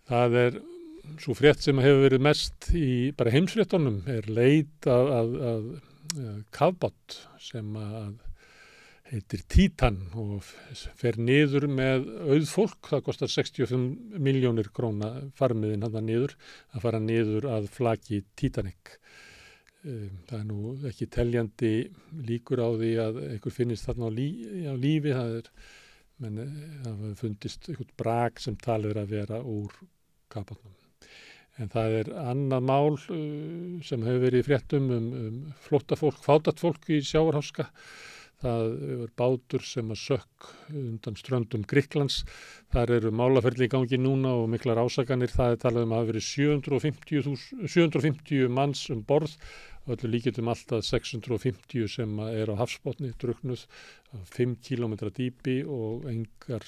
Það sú frétt sem hefur verið mest í bara heimsfréttunum leit að kafbát sem heitir Titan og fer niður með auðfólk. Það kostar 65 milljónir króna farmiðin hann niður, að fara niður að flaki Titanic. Það nú ekki teljandi líkur á því að einhver finnist þarna á lífi. Það hefur fundist einhvern brak sem talið að vera úr kafbátnum. En það annað mál sem hefur verið í fréttum flóttafólk, fátækt fólk í sjávarháska. Það bátur sem sökk undan ströndum Grikklands. Þar málaferli í gangi núna og miklar ásakanir. Það talað að hafa verið 750 manns borð. Öllu líkindum alltaf 650 sem á hafsbotni, drukknuð, 5 kílómetra dýpi og engar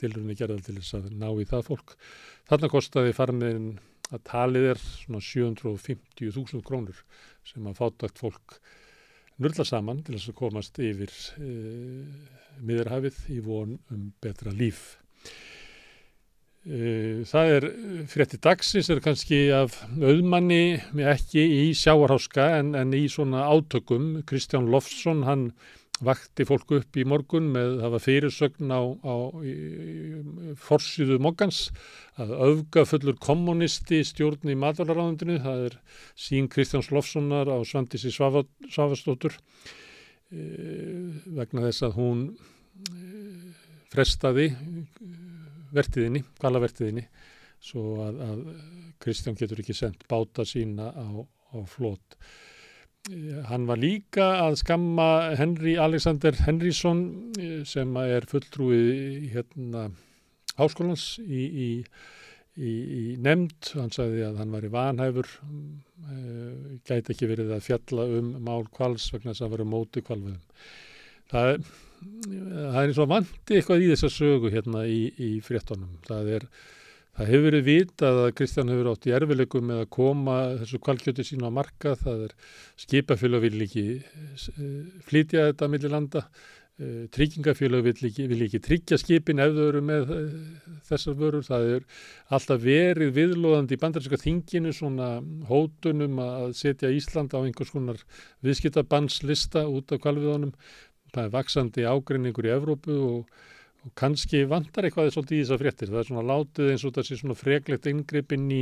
tilraunir gerðar til þess að ná í það fólk. Þarna kostaði farmiðin að talið svona 750.000 krónur sem að fátækt fólk nurla saman til þess að komast yfir Miðjarðarhafið í von betra líf. Það fréttir dagsins kannski af auðmanni, ekki í sjávarháska en í svona átökum. Kristján Loftsson, hann vakti fólk upp í morgun með það var fyrirsögn á forsíðu Moggans að öfgafullur kommunisti stjórn í matvælaráðuneytinu. Það sýn Kristjáns Loftssonar á Svandísi Svavarsdóttur vegna þess að hún frestaði hvalavertíðinni svo að Kristján getur ekki sent báta sína á flot. Hann var líka að skamma Henry Alexander Henrysson sem fulltrúi háskólans í nefnd. Hann sagði að hann væri vanhæfur, gæti ekki verið að fjalla mál hvals vegna þess að vera móti hvalveiðum. Það eins og vanti eitthvað í þessa sögu í fréttunum. Það hefur verið vitað að Kristján hefur átt í erfiðleikum með að koma þessu hvalkjöti sínu á markað. Það skipafélög vill ekki flytja þetta milli landa. Tryggingafélög vill ekki tryggja skipin ef þau eru með þessar vörur. Það alltaf verið viðloðandi í bandaríska þinginu svona hótunum að setja Ísland á einhvers konar viðskiptabannslista út af hvalveiðunum. Það vaxandi ágreiningur í Evrópu og kannski vantar eitthvað svolítið í þessar fréttir. Það svona látið eins og það sé svona freklegt inngrip inn í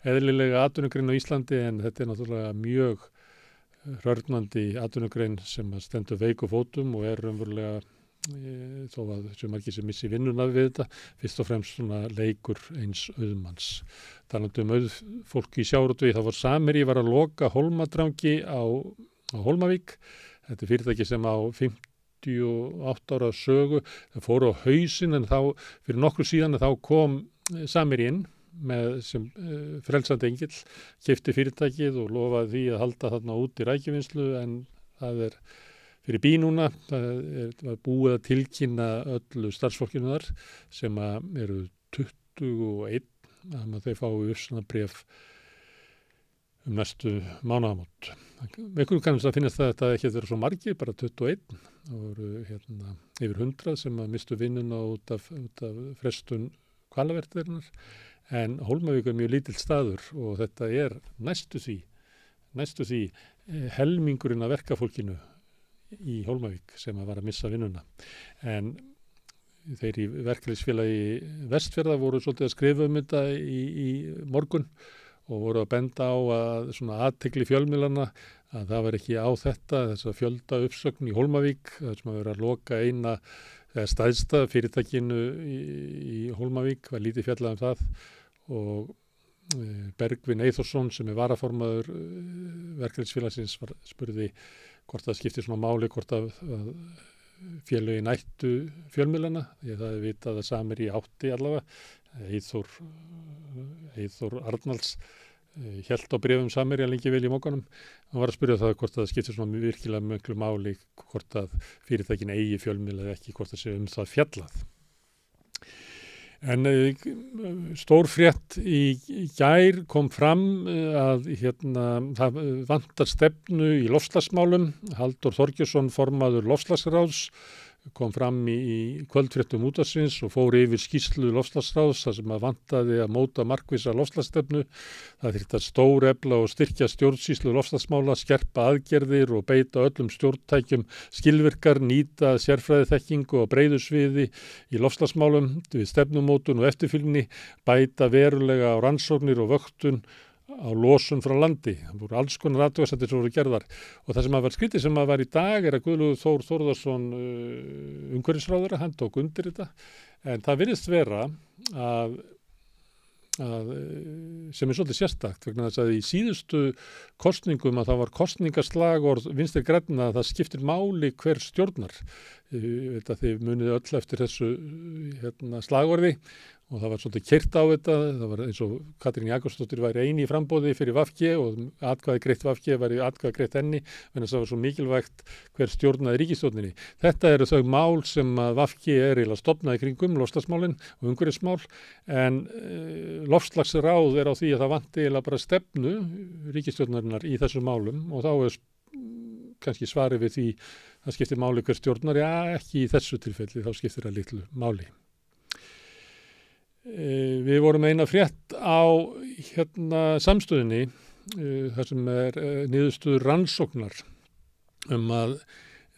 eðlilega atvinnugrein á Íslandi en þetta náttúrulega mjög hrörnandi atvinnugrein sem stendur veiku fótum og raunverulega þó að þessu margir sem missi vinnuna við þetta, fyrst og fremst svona leikur eins auðmanns. Talandi auðfólk í sjávarútvegi, það var Samherji var að loka Hólmadrangi á Hólmavík. Þetta fyrirtæki sem á 58 ára sögu, það fóru á hausinn en þá fyrir nokkru síðan þá kom Samherji inn með sem frelsandi engill, keypti fyrirtækið og lofaði því að halda þarna út í rækjuvinnslu en það fyrir bí núna. Það var búið að tilkynna öllu starfsfólkinu þar sem eru 21 að þeir fái uppsagnarbréf næstu mánaðamót. Einhverjum kannast að finnast það að þetta ekki verið svo margir, bara 21. Það voru yfir 100 sem mistu vinnuna út af frestun hvalavertíðarinnar. En Hólmavík mjög lítill staður og þetta næstu því helmingurinn af verkafólkinu í Hólmavík sem var að missa vinnuna. En þeir í verkalýðsfélagi Vestfjarða voru svolítið að skrifa þetta í morgun og voru að benda á að svona athygli fjölmiðlanna að það var ekki á þess að fjölda uppsögn í Hólmavík, það sem að vera að loka eina stærsta fyrirtækinu í Hólmavík, var lítið fjallað það og Bergvin Eyþórsson sem varaformaður verkalýðsfélagsins spurði hvort það skipti svona máli hvort að félögin ættu fjölmiðlana, því að það vitað að Samherji átti allavega. Eyþór Arnalds hélt á bréfum Samherja lengi vel í Mogganum. Hann var að spyrja það hvort það skipti svona virkilega miklu máli hvort að fyrirtækin eigi fjölmiðla eða ekki, hvort það sé það fjallað. En stór frétt í gær kom fram að það vantar stefnu í loftslagsmálum. Halldór Þorgeirsson, formaður loftslagsráðs, kom fram í kvöldfréttum útvarpsins og fór yfir skýrslu loftslagsráðs þar sem að vantaði að móta markvissa loftslagsstefnu. Það þyrfti að stórefla og styrkja stjórnsýslu loftslagsmála, skerpa aðgerðir og beita öllum stjórntækjum skilvirkar, nýta sérfræðiþekkingu og breiðu sviði í loftslagsmálum við stefnumótun og eftirfylgni, bæta verulega á rannsóknir og vöktun á losun frá landi. Það voru alls konar athugasemdir sem voru gerðar og það sem að var skrítið sem að var í dag er að Guðlaugur Þór Þórðarson umhverfisráðherra, hann tók undir þetta en það virðist vera að sem er svolítið sérstakt vegna þess að í síðustu kosningum að það var kosningaslagorð Vinstri grænna að það skiptir máli hver stjórnar. Ég veit að þið munið öll eftir þessu slagorði og það var svolítið keyrt á þetta, það var eins og Katrín Jakobsdóttir væri eini í framboði fyrir VG og atkvæði greitt VG væri atkvæði greitt henni, en það var svo mikilvægt hver stjórnaði ríkisstjórninni. Þetta eru þau mál sem að VG er eiginlega stofnaði kringum, loftslagsmálin og umhverfismál, en loftslagsráð er á því að það vanti eiginlega bara stefnu ríkisstjórnarinnar í þessum málum og þá er kannski svarið við því það skiptir máli hver stjórnar, já ekki í þessu tilfelli, þá skiptir það litlu máli. Við vorum eina frétt á samstöðinni þar sem er niðurstöður rannsóknar að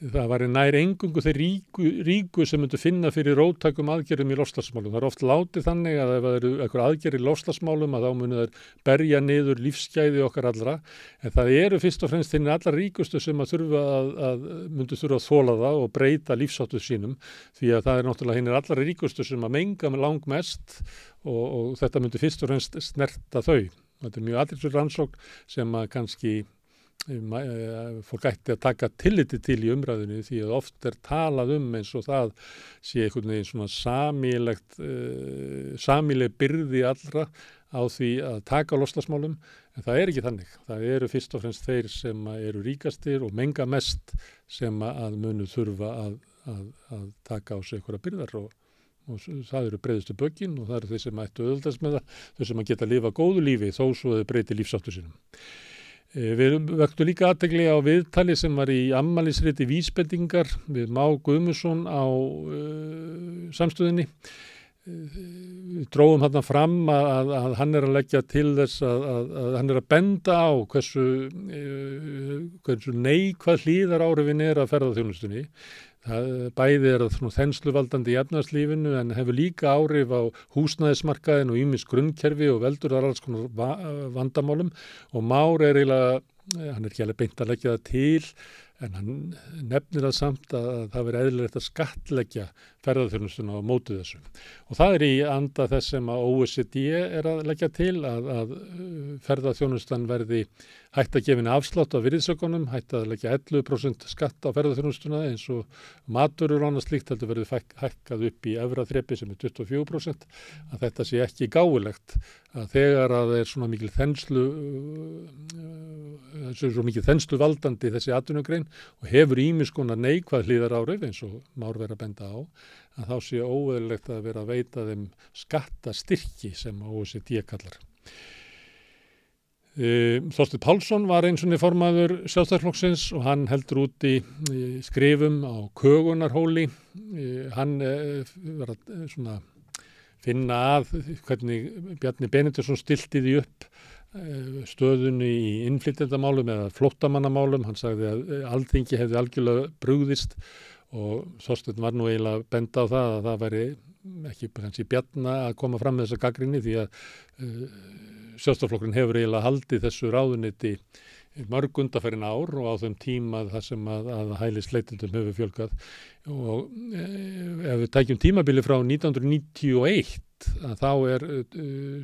það væri nær eingöngu þeir ríku sem myndu finna fyrir róttækum aðgerðum í loftslagsmálum. Það er oft látið þannig að ef það eru einhver aðgerð í loftslagsmálum að þá munu þær berja niður lífsgæði okkar allra, en það eru fyrst og fremst þeir allra ríkustu sem að myndu þurfa að þola það og breyta lífsháttum sínum, því að það er náttúrulega hinir allra ríkustu sem að menga með langmest og þetta myndu fyrst og fremst snerta þau. Þetta er mjög athyglisverð rannsókn sem að kannski fólk ætti að taka tilliti til í umræðunni því að oft er talað eins og það sé einhvern veginn svona sameiginleg byrði allra á því að taka á loftslagsmálum, en það er ekki þannig. Það eru fyrst og fremst þeir sem eru ríkastir og menga mest sem að munu þurfa að taka á sig einhverja byrðar og það eru breiðustu bökin og það eru þeir sem ættu auðvitað með það, þeir sem að geta að lifa góðu lífi þó svo þau breyti lífsháttum sínum. Við vöktum líka athygli á viðtali sem var í afmælisriti Vísbendingar við Má Guðmundsson á samstöðinni. Við drógum þarna fram að hann er að leggja til þess að hann er að benda á hversu neikvæð hlíðaráhrifin er að ferðaþjónustunni. Bæði er það þensluvaldandi í efnahagslífinu en hefur líka áhrif á húsnæðismarkaðinn og ýmis grunnkerfi og veldur þar alls konar vandamálum og Már er eiginlega, hann er ekki alveg beint að leggja það til en hann nefnir það samt að það veri eðlilegt að skattleggja ferðaþjónustuna á móti þessu. Og það er í anda þess sem að OECD er að leggja til að ferðaþjónustan verði hætt að gefa henni afslátt af virðisaukunum, hætt að leggja 11% skatt á ferðaþjónustuna eins og matvörur og annað slíkt heldur verði hækkað upp í efra þrepi sem er 24%, að þetta sé ekki gáfulegt að þegar að það er svona mikil þenslu valdandi þessi atvinnugrein og hefur ýmis konar neikvæð hlíðaráhrif eins og Már verið að benda á, að þá sé óeðlilegt að vera að veita þeim skattastyrki sem OECD kallar. Þorsteinn Pálsson var eins og formaður Sjálfstæðisflokksins og hann heldur út í skrifum á Kögunarhóli. Hann var að svona finna að hvernig Bjarni Benediktsson stilti því upp stöðunni í innflytjendamálum eða flóttamannamálum. Hann sagði að Alþingi hefði algjörlega brugðist og Þorsteinn var nú eiginlega að benda á það að það væri ekki kannski Bjarna að koma fram með þessa gagnrýni því að Sjálfstæðisflokkurinn hefur eiginlega haldið þessu ráðuneyti mörg undanfarin ár og á þeim tíma þar sem að hælisleitendum hefur fjölgað og ef við tækjum tímabili frá 1991 að þá er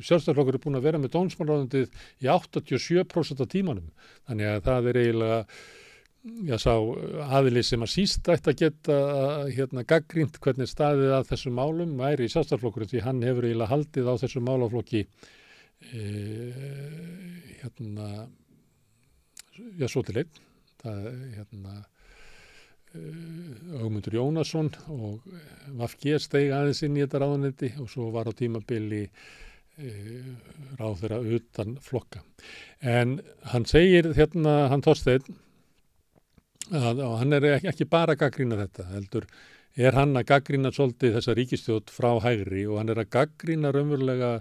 Sjálfstæðisflokkurinn búin að vera með dómsmálaráðuneytið í 87% af tímanum. Þannig að það er eiginlega sá aðili sem að síst ætti að geta gagnrýnt hvernig staðið að þessum málum væri í Sjálfstæðisflokkurinn því hann hefur eiginlega haldið á þessum málaflokki svo til einn. Það Ögmundur Jónasson og VG steig aðeins inn í þetta ráðuneyti og svo var á tímabili ráðherra utan flokka. En hann segir hann Þorsteinn að hann er ekki bara að gagnrýna þetta, heldur er hann að gagnrýna svolítið þessa ríkisstjórn frá hægri og hann er að gagnrýna raunverulega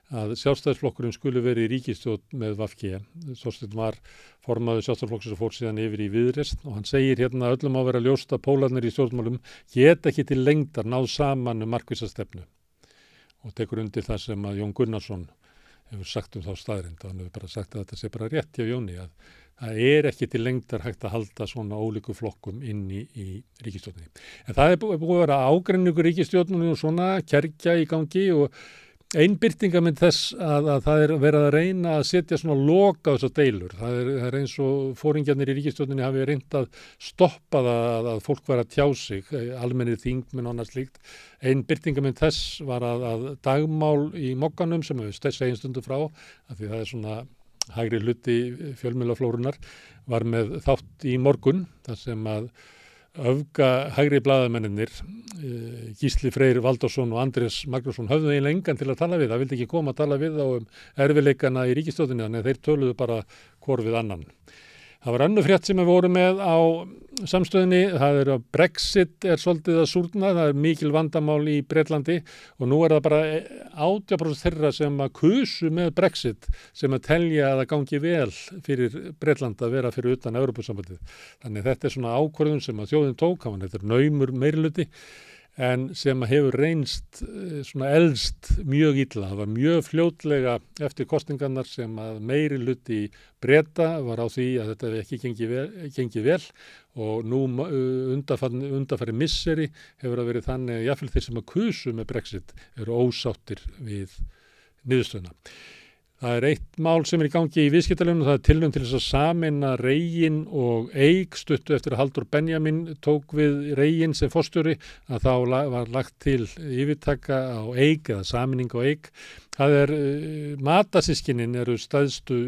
að Sjálfstæðisflokkurinn skuli verið í ríkisstjórn með VG. Þorsteinn var formaður Sjálfstæðisflokksins og fór síðan yfir í Viðreisn og hann segir hérna öllum á að vera ljóst að pólarnir í stjórnmálum geta ekki til lengdar náð saman markvissa stefnu og tekur undir það sem að Jón Gunnarsson hefur sagt þá staðreynd og hann hefur bara sagt að þetta sé bara rétt hjá Jóni að það er ekki til lengdar hægt að halda svona ólíku flokkum inn í ríkisstjórninni. En það er búið að vera ágreiningur ríkisstjórninni og svona kergja í gangi og ein birtingamind þess að það er verið að reyna að setja svona lok á þessar deilur. Það er eins og foringjarnir í ríkisstjórninni hafi reynt að stoppa það að fólk var að tjá sig, almennir þingmenn og annað slíkt. Ein birtingamind þess var að dagmál í Mogganum sem við segjum stundu frá, af því það er svona hægri hluti fjölmiðlaflórunar, var með þátt í morgun, þar sem að öfga hægri blaðamennir, Gísli Freyr Valdirsson og Andrés Magnússon höfðu eiginlega engan til að tala við. Það vildi ekki koma að tala við þá erfiðleikana í ríkisstjórninni, þannig að þeir töluðu bara hvor við annan. Það var önnur frétt sem við vorum með á samstöðinni, það er að Brexit er svolítið að súrna, það er mikil vandamál í Bretlandi og nú er það bara 80% þeirra sem að kusu með Brexit sem að telja að það gangi vel fyrir Bretland að vera fyrir utan Evrópusambandið. Þannig þetta er svona ákvörðun sem að þjóðin tók, þetta er naumur meirihluti en sem hefur reynst svona elst mjög illa. Það var mjög fljótlega eftir kosningarnar sem að meirihluti Breta var á því að þetta hefði ekki gengið vel og nú undanfari misseri hefur það verið þannig að jafnvel þeir sem að kusu með Brexit eru ósáttir við niðurstöðuna. Það er eitt mál sem er í gangi í viðskiptalögunum, það er tilraun til þess að sameina Regin og Eik stuttu eftir að Halldór Benjamin tók við Regin sem forstjóri að þá var lagt til yfirtaka á Eik eða sameining á Eik. Það er Matasystkinin eru stærstu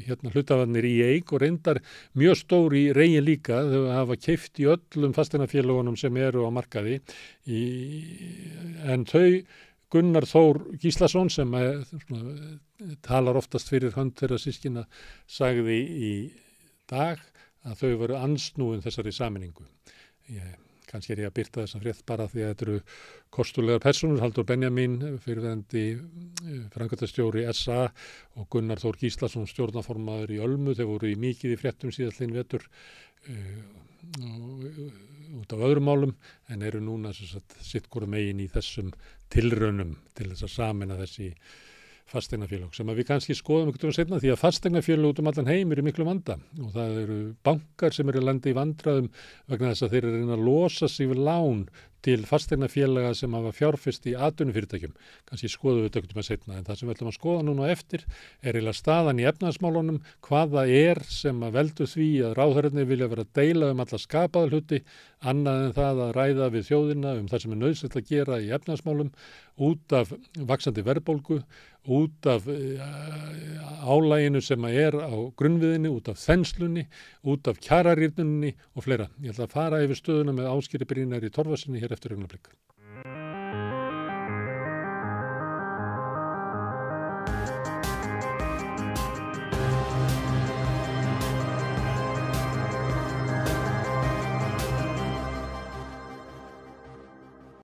hlutafarnir í Eik og reyndar mjög stór í Regin líka. Þau hafa keypt í öllum fasteignafélögunum sem eru á markaði en þau Gunnar Þór Gíslason sem talar oftast fyrir hönd þeirra systkina sagði í dag að þau veru ansnúin þessari sameiningu. Kannski er ég að birta þessa frétt bara því að þetta eru kostulegar persónur, Halldór Benjamin, fyrirverandi framkvæmdastjóri SA og Gunnar Þór Gíslason, stjórnarformaður í Ölmu, þeir voru í mikið í fréttum síðastliðinn vetur út af öðrum málum en eru núna sitt hvoru megin í þessum tilraunum til þess að sameina þessi fasteignafélög sem að við kannski skoðum einhvern veginn seinna því að fasteignafélög út allan heim eru miklu vanda og það eru bankar sem eru að lenda í vandræðum vegna þess að þeir eru að reyna að losa sig við lán til fasteignafélaga sem hafa fjárfest í atvinnufyrirtækjum. Kannski skoðum við þetta einhvern veginn seinna en það sem við ætlum að skoða núna eftir er eiginlega staðan í efnahagsmálunum, hvað það er sem að veldur því að ráðherrarnir vilja vera að deila alla skapaða hluti annað en það að ræða við þjóðina það sem er nauðsynlegt að gera í efnahagsmálum út af vaxandi verðbólgu, út af álaginu sem er á grunnviðinni, út af þenslunni, út af kjararýrnuninni og fleira. Ég ætla að fara yfir stöðuna með Ásgeiri Brynjari Torfasyni hér eftir augnablik.